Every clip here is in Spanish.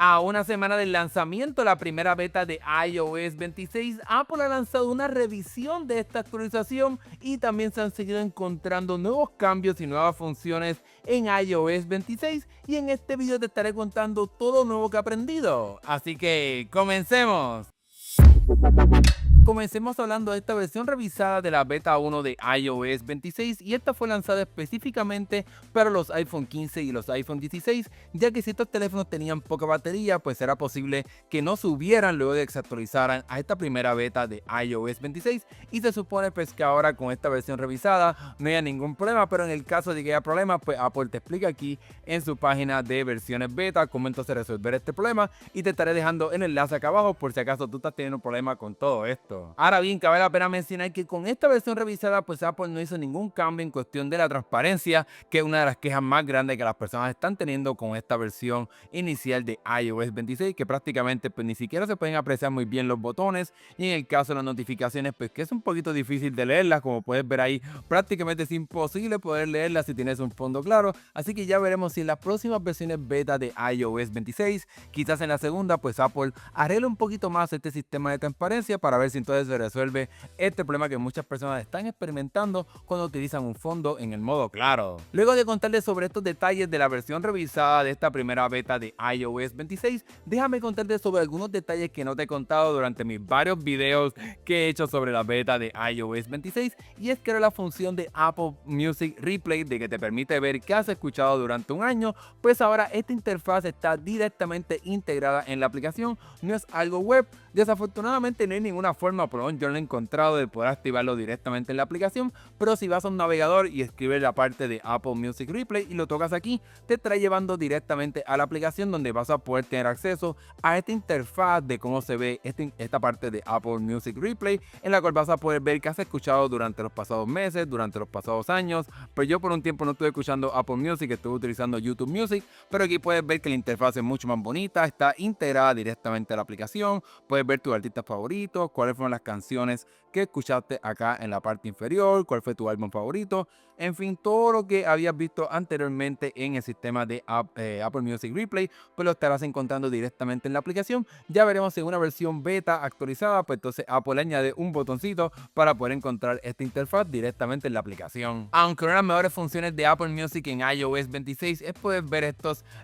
A una semana del lanzamiento, la primera beta de iOS 26, Apple ha lanzado una revisión de esta actualización y también se han seguido encontrando nuevos cambios y nuevas funciones en iOS 26 y en este video te estaré contando todo lo nuevo que he aprendido. Así que comencemos. Comencemos hablando de esta versión revisada de la beta 1 de iOS 26 y esta fue lanzada específicamente para los iPhone 15 y los iPhone 16, ya que si estos teléfonos tenían poca batería, pues era posible que no subieran luego de que se actualizaran a esta primera beta de iOS 26 y se supone pues que ahora con esta versión revisada no haya ningún problema, pero en el caso de que haya problemas, pues Apple te explica aquí en su página de versiones beta cómo entonces resolver este problema y te estaré dejando el enlace acá abajo por si acaso tú estás teniendo un problema con todo esto. Ahora bien, cabe la pena mencionar que con esta versión revisada, pues Apple no hizo ningún cambio en cuestión de la transparencia, que es una de las quejas más grandes que las personas están teniendo con esta versión inicial de iOS 26, que prácticamente pues ni siquiera se pueden apreciar muy bien los botones, y en el caso de las notificaciones, pues que es un poquito difícil de leerlas, como puedes ver ahí, prácticamente es imposible poder leerlas si tienes un fondo claro, así que ya veremos si en las próximas versiones beta de iOS 26, quizás en la segunda, pues Apple arregla un poquito más este sistema de transparencia para ver si entonces se resuelve este problema que muchas personas están experimentando cuando utilizan un fondo en el modo claro. Luego de contarles sobre estos detalles de la versión revisada de esta primera beta de iOS 26, déjame contarte sobre algunos detalles que no te he contado durante mis varios videos que he hecho sobre la beta de iOS 26, y es que era la función de Apple Music Replay de que te permite ver qué has escuchado durante un año, pues ahora esta interfaz está directamente integrada en la aplicación, no es algo web. Desafortunadamente no hay ninguna forma, por lo menos yo no he encontrado, de poder activarlo directamente en la aplicación, pero si vas a un navegador y escribes la parte de Apple Music Replay y lo tocas aquí, te estará llevando directamente a la aplicación donde vas a poder tener acceso a esta interfaz de cómo se ve esta parte de Apple Music Replay, en la cual vas a poder ver qué has escuchado durante los pasados meses, durante los pasados años. Pues yo por un tiempo no estuve escuchando Apple Music, estuve utilizando YouTube Music, pero aquí puedes ver que la interfaz es mucho más bonita, está integrada directamente a la aplicación, puedes ver tus artistas favoritos, cuáles fueron las canciones que escuchaste acá en la parte inferior, cuál fue tu álbum favorito, en fin, todo lo que habías visto anteriormente en el sistema de Apple Music Replay, pues lo estarás encontrando directamente en la aplicación. Ya veremos si en una versión beta actualizada, pues entonces Apple añade un botoncito para poder encontrar esta interfaz directamente en la aplicación. Aunque una de las mejores funciones de Apple Music en iOS 26 es poder ver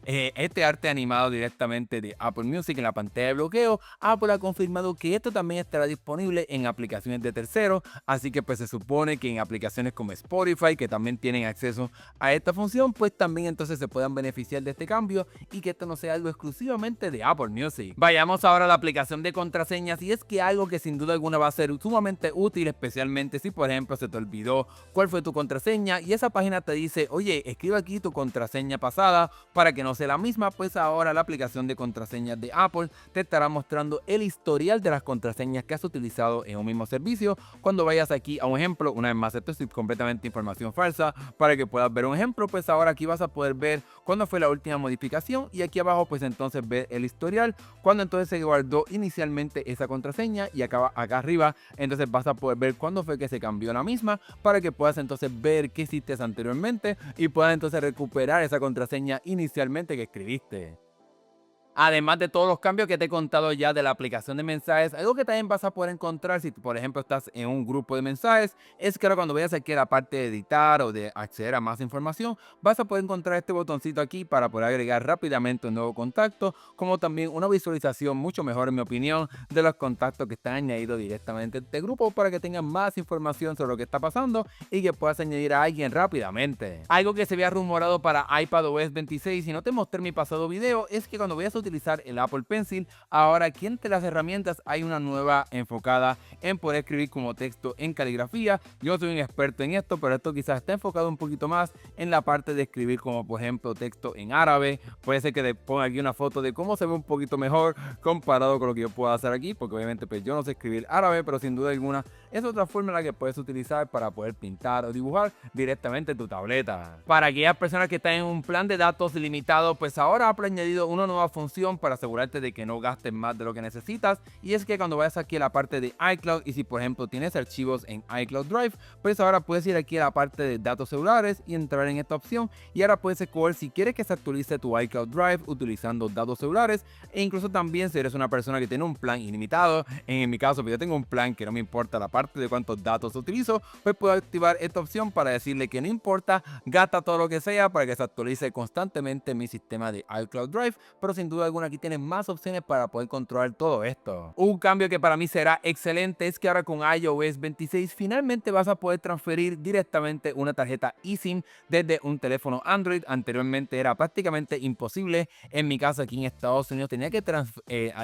este arte animado directamente de Apple Music en la pantalla de bloqueo, Apple ha confirmado que esto también estará disponible en aplicaciones de terceros, así que pues se supone que en aplicaciones como Spotify, que también tienen acceso a esta función, pues también entonces se puedan beneficiar de este cambio y que esto no sea algo exclusivamente de Apple Music. Vayamos ahora a la aplicación de contraseñas, y es que algo que sin duda alguna va a ser sumamente útil, especialmente si por ejemplo se te olvidó cuál fue tu contraseña y esa página te dice, oye, escribe aquí tu contraseña pasada para que no sea la misma, pues ahora la aplicación de contraseñas de Apple te estará mostrando el historial de las contraseñas que has utilizado en un mismo servicio. Cuando vayas aquí a un ejemplo, una vez más, esto es completamente información falsa para que puedas ver un ejemplo, pues ahora aquí vas a poder ver cuándo fue la última modificación y aquí abajo pues entonces ver el historial, cuando entonces se guardó inicialmente esa contraseña, y acá arriba entonces vas a poder ver cuándo fue que se cambió la misma para que puedas entonces ver qué hiciste anteriormente y puedas entonces recuperar esa contraseña inicialmente que escribiste. Además de todos los cambios que te he contado ya de la aplicación de mensajes, algo que también vas a poder encontrar si por ejemplo estás en un grupo de mensajes, es que ahora cuando vayas aquí a la parte de editar o de acceder a más información, vas a poder encontrar este botoncito aquí para poder agregar rápidamente un nuevo contacto, como también una visualización mucho mejor, en mi opinión, de los contactos que están añadidos directamente a este grupo para que tengan más información sobre lo que está pasando y que puedas añadir a alguien rápidamente. Algo que se había rumorado para iPadOS 26 y no te mostré en mi pasado video es que cuando vayas a utilizar el Apple Pencil, ahora aquí entre las herramientas hay una nueva enfocada en poder escribir como texto en caligrafía. Yo no soy un experto en esto, pero esto quizás está enfocado un poquito más en la parte de escribir como por ejemplo texto en árabe. Puede ser que te ponga aquí una foto de cómo se ve un poquito mejor comparado con lo que yo puedo hacer aquí, porque obviamente pues yo no sé escribir árabe, pero sin duda alguna es otra forma en la que puedes utilizar para poder pintar o dibujar directamente en tu tableta. Para aquellas personas que están en un plan de datos limitado, pues ahora Apple ha añadido una nueva función para asegurarte de que no gastes más de lo que necesitas, y es que cuando vayas aquí a la parte de iCloud y si por ejemplo tienes archivos en iCloud Drive, pues ahora puedes ir aquí a la parte de datos celulares y entrar en esta opción, y ahora puedes escoger si quieres que se actualice tu iCloud Drive utilizando datos celulares, e incluso también si eres una persona que tiene un plan ilimitado. En mi caso, pues yo tengo un plan que no me importa la parte de cuántos datos utilizo, pues puedo activar esta opción para decirle que no importa, gasta todo lo que sea para que se actualice constantemente mi sistema de iCloud Drive, pero sin duda alguna aquí tienes más opciones para poder controlar todo esto. Un cambio que para mí será excelente es que ahora con iOS 26 finalmente vas a poder transferir directamente una tarjeta eSIM desde un teléfono Android. Anteriormente era prácticamente imposible. En mi caso aquí en Estados Unidos tenía que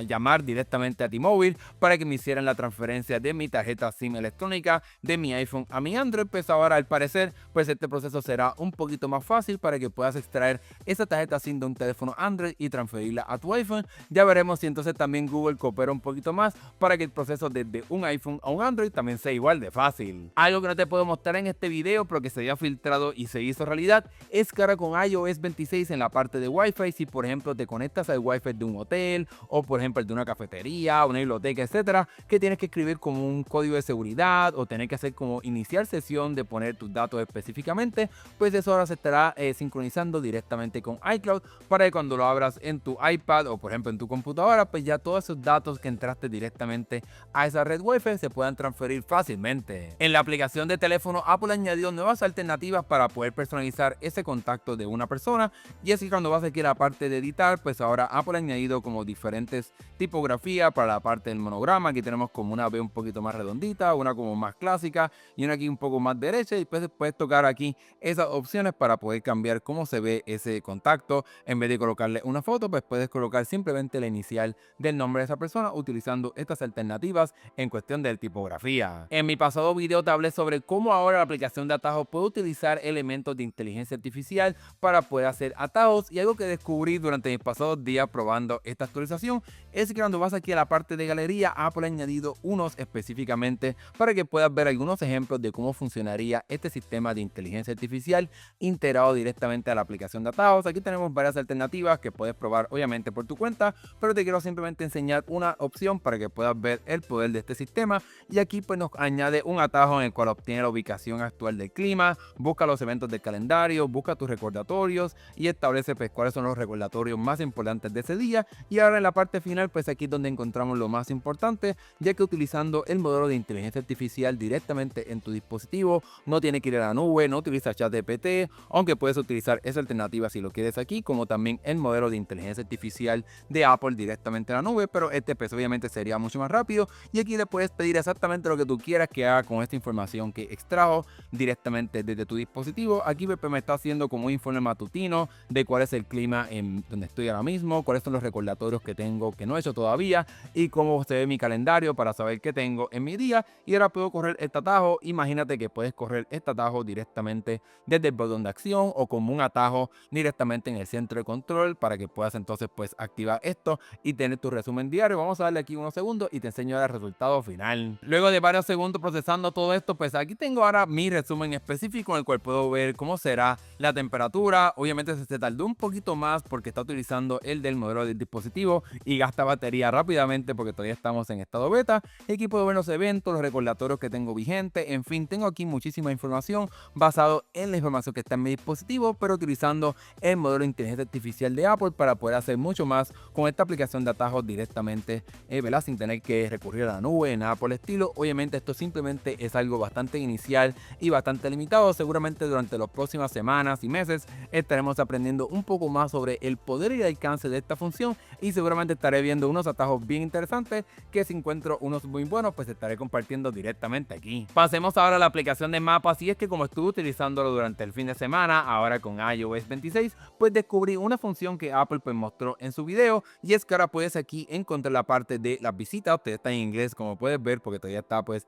llamar directamente a T-Mobile para que me hicieran la transferencia de mi tarjeta SIM electrónica de mi iPhone a mi Android. Pues ahora al parecer pues este proceso será un poquito más fácil para que puedas extraer esa tarjeta SIM de un teléfono Android y transferirla a tu iPhone. Ya veremos si entonces también Google coopera un poquito más para que el proceso desde un iPhone a un Android también sea igual de fácil. Algo que no te puedo mostrar en este video pero que se había filtrado y se hizo realidad es que ahora con iOS 26 en la parte de Wi-Fi, si por ejemplo te conectas al Wi-Fi de un hotel o por ejemplo de una cafetería, una biblioteca, etcétera, que tienes que escribir como un código de seguridad o tener que hacer como iniciar sesión de poner tus datos específicamente, pues eso ahora se estará sincronizando directamente con iCloud para que cuando lo abras en tu iPad o por ejemplo en tu computadora, pues ya todos esos datos que entraste directamente a esa red Wi-Fi se puedan transferir fácilmente. En la aplicación de teléfono, Apple ha añadido nuevas alternativas para poder personalizar ese contacto de una persona, y es que cuando vas aquí a la parte de editar, pues ahora Apple ha añadido como diferentes tipografías para la parte del monograma. Aquí tenemos como una B un poquito más redondita, una como más clásica y una aquí un poco más derecha, y después puedes tocar aquí esas opciones para poder cambiar cómo se ve ese contacto. En vez de colocarle una foto, pues puedes colocar simplemente la inicial del nombre de esa persona utilizando estas alternativas en cuestión de tipografía. En mi pasado video te hablé sobre cómo ahora la aplicación de atajos puede utilizar elementos de inteligencia artificial para poder hacer atajos, y algo que descubrí durante mis pasados días probando esta actualización es que cuando vas aquí a la parte de galería, Apple ha añadido unos específicamente para que puedas ver algunos ejemplos de cómo funcionaría este sistema de inteligencia artificial integrado directamente a la aplicación de atajos. Aquí tenemos varias alternativas que puedes probar obviamente por tu cuenta, pero te quiero simplemente enseñar una opción para que puedas ver el poder de este sistema. Y aquí pues nos añade un atajo en el cual obtiene la ubicación actual del clima, busca los eventos del calendario, busca tus recordatorios y establece pues cuáles son los recordatorios más importantes de ese día. Y ahora en la parte final, pues aquí es donde encontramos lo más importante, ya que utilizando el modelo de inteligencia artificial directamente en tu dispositivo, no tiene que ir a la nube, no utiliza ChatGPT, aunque puedes utilizar esa alternativa si lo quieres aquí, como también el modelo de inteligencia artificial de Apple directamente en la nube, pero este pues obviamente sería mucho más rápido, y aquí le puedes pedir exactamente lo que tú quieras que haga con esta información que extrajo directamente desde tu dispositivo. Aquí pues me está haciendo como un informe matutino de cuál es el clima en donde estoy ahora mismo, cuáles son los recordatorios que tengo que no he hecho todavía y cómo se ve mi calendario para saber qué tengo en mi día. Y ahora puedo correr este atajo. Imagínate que puedes correr este atajo directamente desde el botón de acción o como un atajo directamente en el centro de control para que puedas entonces pues activar esto y tener tu resumen diario. Vamos a darle aquí unos segundos y te enseño el resultado final. Luego de varios segundos procesando todo esto, pues aquí tengo ahora mi resumen específico en el cual puedo ver cómo será la temperatura. Obviamente se tardó un poquito más porque está utilizando el del modelo del dispositivo y gasta batería rápidamente porque todavía estamos en estado beta. Y aquí puedo ver los eventos, los recordatorios que tengo vigentes, en fin, tengo aquí muchísima información basado en la información que está en mi dispositivo, pero utilizando el modelo de inteligencia artificial de Apple para poder hacer mucho más con esta aplicación de atajos directamente, ¿verdad? Sin tener que recurrir a la nube, nada por el estilo. Obviamente esto simplemente es algo bastante inicial y bastante limitado. Seguramente durante las próximas semanas y meses estaremos aprendiendo un poco más sobre el poder y el alcance de esta función, y seguramente estaré viendo unos atajos bien interesantes que si encuentro unos muy buenos pues estaré compartiendo directamente aquí. Pasemos ahora a la aplicación de mapas, y es que como estuve utilizándolo durante el fin de semana, ahora con iOS 26, pues descubrí una función que Apple pues mostró en su video, y es que ahora puedes aquí encontrar la parte de las visitas. Usted está en inglés como puedes ver porque todavía está pues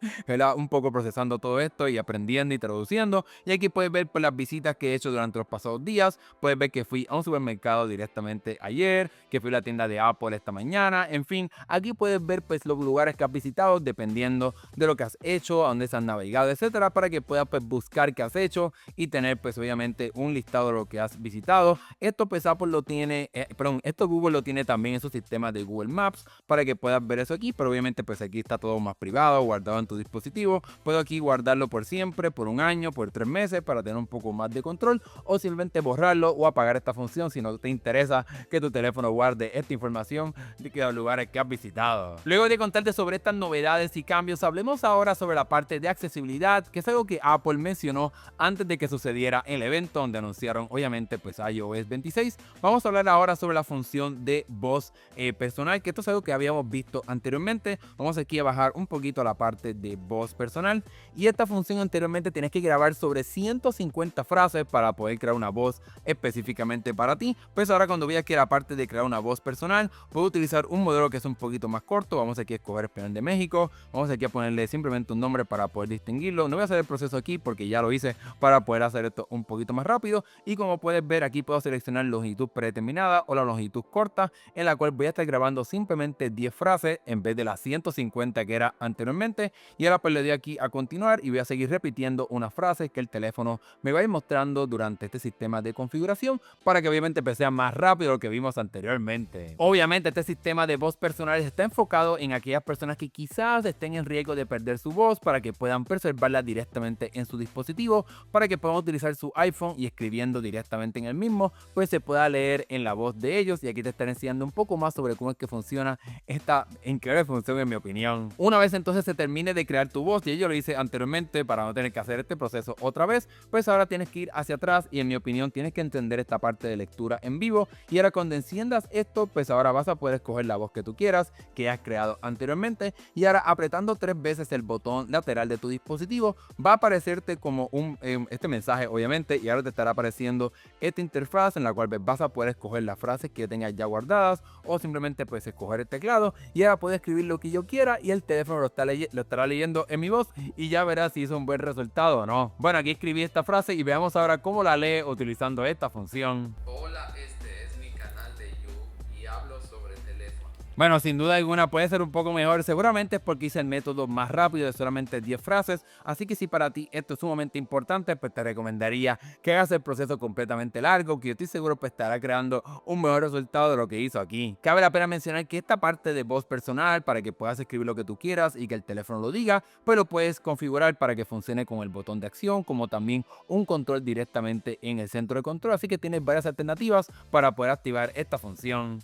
un poco procesando todo esto y aprendiendo y traduciendo, y aquí puedes ver pues las visitas que he hecho durante los pasados días. Puedes ver que fui a un supermercado directamente ayer, que fui a la tienda de Apple esta mañana, en fin, aquí puedes ver pues los lugares que has visitado dependiendo de lo que has hecho, a dónde has navegado, etcétera, para que puedas pues buscar qué has hecho y tener pues obviamente un listado de lo que has visitado. Esto pues Apple lo tiene, esto Google lo tiene también en su sistema de Google Maps para que puedas ver eso aquí, pero obviamente pues aquí está todo más privado, guardado en tu dispositivo. Puedo aquí guardarlo por siempre, por un año, por 3 meses para tener un poco más de control, o simplemente borrarlo o apagar esta función si no te interesa que tu teléfono guarde esta información de los lugares que has visitado. Luego de contarte sobre estas novedades y cambios, hablemos ahora sobre la parte de accesibilidad, que es algo que Apple mencionó antes de que sucediera el evento donde anunciaron obviamente pues iOS 26. Vamos a hablar ahora sobre la función de voz personal, que esto es algo que habíamos visto anteriormente. Vamos aquí a bajar un poquito a la parte de voz personal, y esta función anteriormente tienes que grabar sobre 150 frases para poder crear una voz específicamente para ti. Pues ahora cuando voy aquí a la parte de crear una voz personal, puedo utilizar un modelo que es un poquito más corto. Vamos aquí a escoger Español de México, vamos aquí a ponerle simplemente un nombre para poder distinguirlo. No voy a hacer el proceso aquí porque ya lo hice para poder hacer esto un poquito más rápido, y como puedes ver aquí puedo seleccionar longitud predeterminada o la longitud corta, en la cual voy a estar grabando simplemente 10 frases en vez de las 150 que era anteriormente. Y ahora pues le doy aquí a continuar y voy a seguir repitiendo unas frases que el teléfono me va a ir mostrando durante este sistema de configuración, para que obviamente pues sea más rápido de lo que vimos anteriormente. Obviamente este sistema de voz personal está enfocado en aquellas personas que quizás estén en riesgo de perder su voz, para que puedan preservarla directamente en su dispositivo, para que puedan utilizar su iPhone y escribiendo directamente en el mismo pues se pueda leer en la voz de ellos. Y aquí te estaré enseñando un poco más sobre cómo es que funciona esta increíble función, en mi opinión. Una vez entonces se termine de crear tu voz, y yo lo hice anteriormente para no tener que hacer este proceso otra vez, pues ahora tienes que ir hacia atrás y en mi opinión tienes que entender esta parte de lectura en vivo. Y ahora cuando enciendas esto, pues ahora vas a poder escoger la voz que tú quieras, que has creado anteriormente, y ahora apretando 3 veces el botón lateral de tu dispositivo va a aparecerte como este mensaje obviamente, y ahora te estará apareciendo esta interfaz en la cual vas a poder escoger las frases que tengas ya guardadas, o simplemente pues escoger el teclado, y ahora puedo escribir lo que yo quiera y el teléfono lo estará leyendo en mi voz, y ya verás si hizo un buen resultado o no. Bueno, aquí escribí esta frase y veamos ahora cómo la lee utilizando esta función. Hola, este es mi canal de YouTube y hablo sobre teléfono. Bueno, sin duda alguna puede ser un poco mejor, seguramente es porque hice el método más rápido de solamente 10 frases, así que si para ti esto es sumamente importante, pues te recomendaría que hagas el proceso completamente largo, que yo estoy seguro pues estará creando un mejor resultado de lo que hizo aquí. Cabe la pena mencionar que esta parte de voz personal, para que puedas escribir lo que tú quieras y que el teléfono lo diga, pues lo puedes configurar para que funcione con el botón de acción, como también un control directamente en el centro de control, así que tienes varias alternativas para poder activar esta función.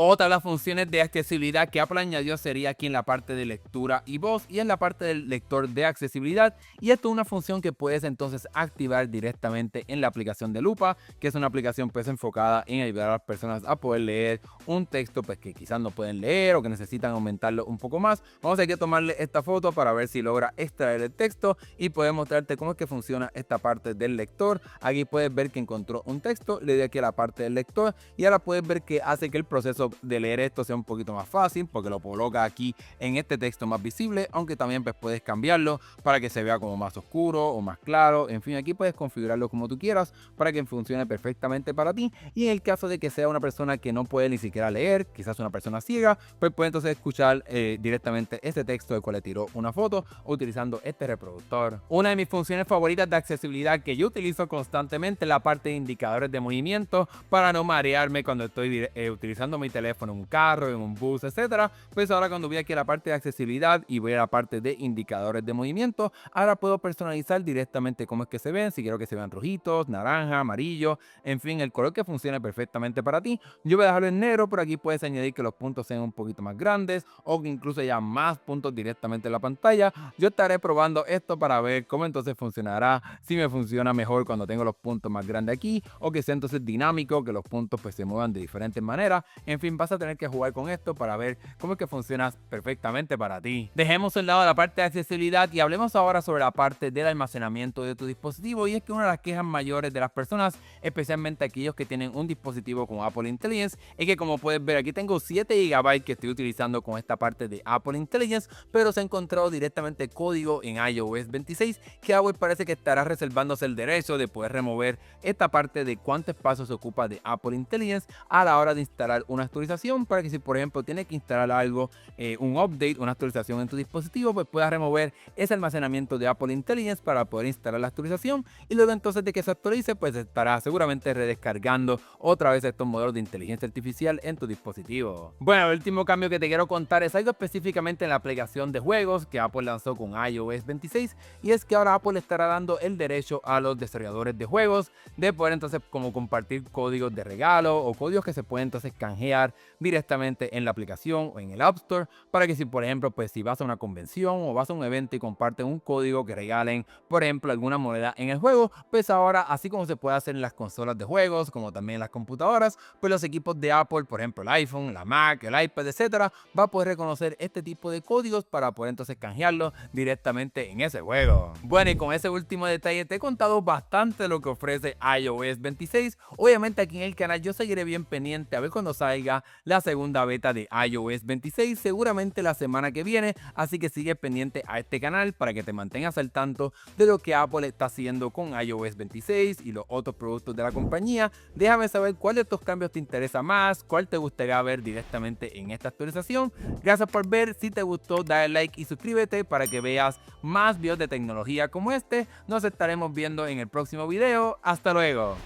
Otra de las funciones de accesibilidad que Apple añadió sería aquí en la parte de lectura y voz, y en la parte del lector de accesibilidad, y esto es una función que puedes entonces activar directamente en la aplicación de Lupa, que es una aplicación pues enfocada en ayudar a las personas a poder leer un texto pues que quizás no pueden leer o que necesitan aumentarlo un poco más. Vamos a tomarle esta foto para ver si logra extraer el texto y poder mostrarte cómo es que funciona esta parte del lector. Aquí puedes ver que encontró un texto, le doy aquí a la parte del lector y ahora puedes ver que hace que el proceso de leer esto sea un poquito más fácil, porque lo coloca aquí en este texto más visible, aunque también pues puedes cambiarlo para que se vea como más oscuro o más claro. En fin, aquí puedes configurarlo como tú quieras para que funcione perfectamente para ti. Y en el caso de que sea una persona que no puede ni siquiera leer, quizás una persona ciega, pues puede entonces escuchar directamente este texto del cual le tiró una foto utilizando este reproductor. Una de mis funciones favoritas de accesibilidad que yo utilizo constantemente es la parte de indicadores de movimiento, para no marearme cuando estoy utilizando mi teléfono en un carro, en un bus, etcétera. Pues ahora cuando voy aquí a la parte de accesibilidad y voy a la parte de indicadores de movimiento, ahora puedo personalizar directamente cómo es que se ven, si quiero que se vean rojitos, naranja, amarillo, en fin, el color que funcione perfectamente para ti. Yo voy a dejarlo en negro, pero aquí puedes añadir que los puntos sean un poquito más grandes o que incluso haya más puntos directamente en la pantalla. Yo estaré probando esto para ver cómo entonces funcionará, si me funciona mejor cuando tengo los puntos más grandes aquí, o que sea entonces dinámico, que los puntos pues se muevan de diferentes maneras. En fin, vas a tener que jugar con esto para ver cómo es que funciona perfectamente para ti. Dejemos a un lado la parte de accesibilidad y hablemos ahora sobre la parte del almacenamiento de tu dispositivo. Y es que una de las quejas mayores de las personas, especialmente aquellos que tienen un dispositivo con Apple Intelligence, es que, como puedes ver, aquí tengo 7 GB que estoy utilizando con esta parte de Apple Intelligence, pero se ha encontrado directamente código en iOS 26 que Apple parece que estará reservándose el derecho de poder remover esta parte de cuánto espacio se ocupa de Apple Intelligence a la hora de instalar una actualización para que si por ejemplo tienes que instalar algo, un update, una actualización en tu dispositivo, pues puedas remover ese almacenamiento de Apple Intelligence para poder instalar la actualización y luego entonces de que se actualice pues estará seguramente redescargando otra vez estos modelos de inteligencia artificial en tu dispositivo. Bueno, el último cambio que te quiero contar es algo específicamente en la aplicación de juegos que Apple lanzó con iOS 26 y es que ahora Apple estará dando el derecho a los desarrolladores de juegos de poder entonces como compartir códigos de regalo o códigos que se pueden entonces canjear directamente en la aplicación o en el App Store para que si por ejemplo pues si vas a una convención o vas a un evento y comparten un código que regalen por ejemplo alguna moneda en el juego, pues ahora así como se puede hacer en las consolas de juegos como también en las computadoras, pues los equipos de Apple, por ejemplo el iPhone, la Mac, el iPad, etcétera, va a poder reconocer este tipo de códigos para poder entonces canjearlo directamente en ese juego. Bueno, y con ese último detalle te he contado bastante de lo que ofrece iOS 26. Obviamente aquí en el canal yo seguiré bien pendiente a ver cuando salga la segunda beta de iOS 26, seguramente la semana que viene, así que sigue pendiente a este canal para que te mantengas al tanto de lo que Apple está haciendo con iOS 26 y los otros productos de la compañía. Déjame saber cuál de estos cambios te interesa más, cuál te gustaría ver directamente en esta actualización. Gracias por ver, si te gustó dale like y suscríbete para que veas más videos de tecnología como este. Nos estaremos viendo en el próximo video, hasta luego.